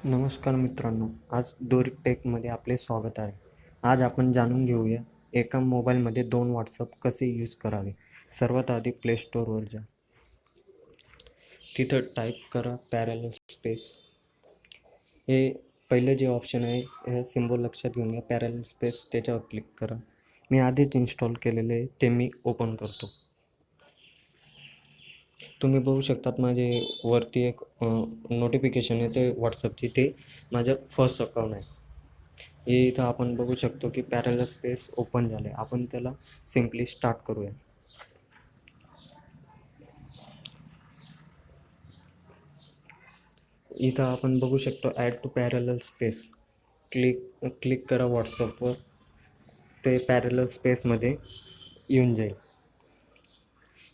नमस्कार मित्रांनो, आज दोरी टेकमध्ये आपले स्वागत आहे. आज आपण जाणून घेऊया एका मोबाईलमध्ये 2 व्हॉट्सअप कसे यूज करावे. सर्वात आधी प्ले स्टोअरवर जा. तिथं टाईप करा पॅरलल स्पेस. हे पहिलं जे ऑप्शन आहे हे सिम्बॉल लक्षात घेऊन घ्या. पॅरलल स्पेस त्याच्यावर क्लिक करा. मी आधीच इन्स्टॉल केलेले आहे ते मी ओपन करतो. तुम्ही बघू शकतात माझे वरती एक नोटिफिकेशन येते व्हॉट्सअपची, ते माझं फर्स्ट अकाउंट आहे. हे इथं आपण बघू शकतो की पॅरलल स्पेस ओपन झाले. आपण त्याला सिम्पली स्टार्ट करूया. इथं आपण बघू शकतो add to parallel space. Click करा व्हॉट्सअपवर. ते पॅरलल स्पेसमध्ये येऊन जाईल.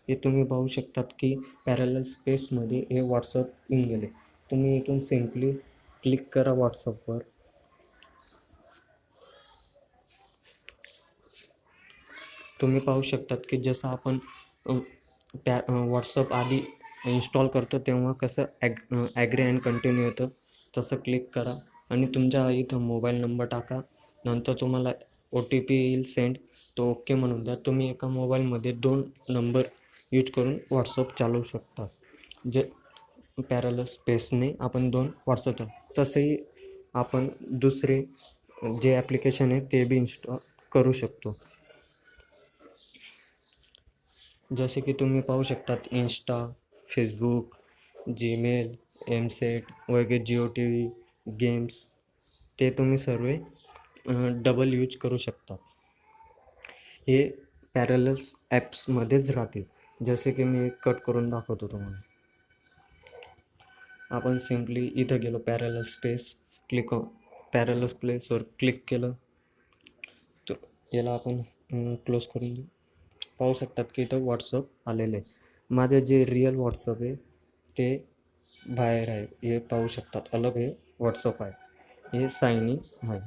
हे तुम्ही पाहू शकतात की पॅरलल स्पेसमध्ये हे व्हॉट्सअप येऊन गेले. तुम्ही इथून सिम्पली क्लिक करा व्हॉट्सअपवर. तुम्ही पाहू शकतात की जसं आपण व्हॉट्सअप आधी इन्स्टॉल करतो तेव्हा कसं ॲग्री अँड कंटिन्यू येतं तसं क्लिक करा आणि तुमच्या इथं मोबाईल नंबर टाका. नंतर तुम्हाला OTP येईल सेंड, तो ओके म्हणून द्या. तुम्ही एका मोबाईलमध्ये 2 नंबर यूज करून व्हॉट्सअप चालवू शकता. जे पॅरलल स्पेसने आपण 2 व्हॉट्सअप तसंही आपण दुसरे जे ॲप्लिकेशन आहे ते बी इन्स्टॉल करू शकतो. जसे की तुम्ही पाहू शकतात इंस्टा, फेसबुक, जीमेल, एमसेट वगैरे, JioTV, गेम्स, ते तुम्ही सर्व डबल यूज करू शकता. हे पॅरलल्स ॲप्समध्येच राहतील. जसे की मी कट करून दाखवतो तुम्हाला. आपण सिम्पली इथं गेलो पॅरलल स्पेस, पॅरलल स्पेसवर क्लिक केलं तर याला आपण क्लोज करून देऊ. पाहू शकतात की इथं व्हॉट्सअप आलेलं आहे. माझं जे रिअल व्हॉट्सअप आहे ते बाहेर आहे. हे पाहू शकतात अलग हे व्हॉट्सअप आहे. हे साइन इन आहे.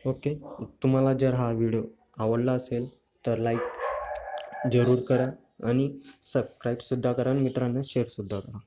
ओके. तुम्हाला जर हा व्हिडिओ आवडला असेल तर लाईक जरूर करा आणि सबस्क्राईबसुद्धा करा आणि मित्रांना शेअरसुद्धा करा.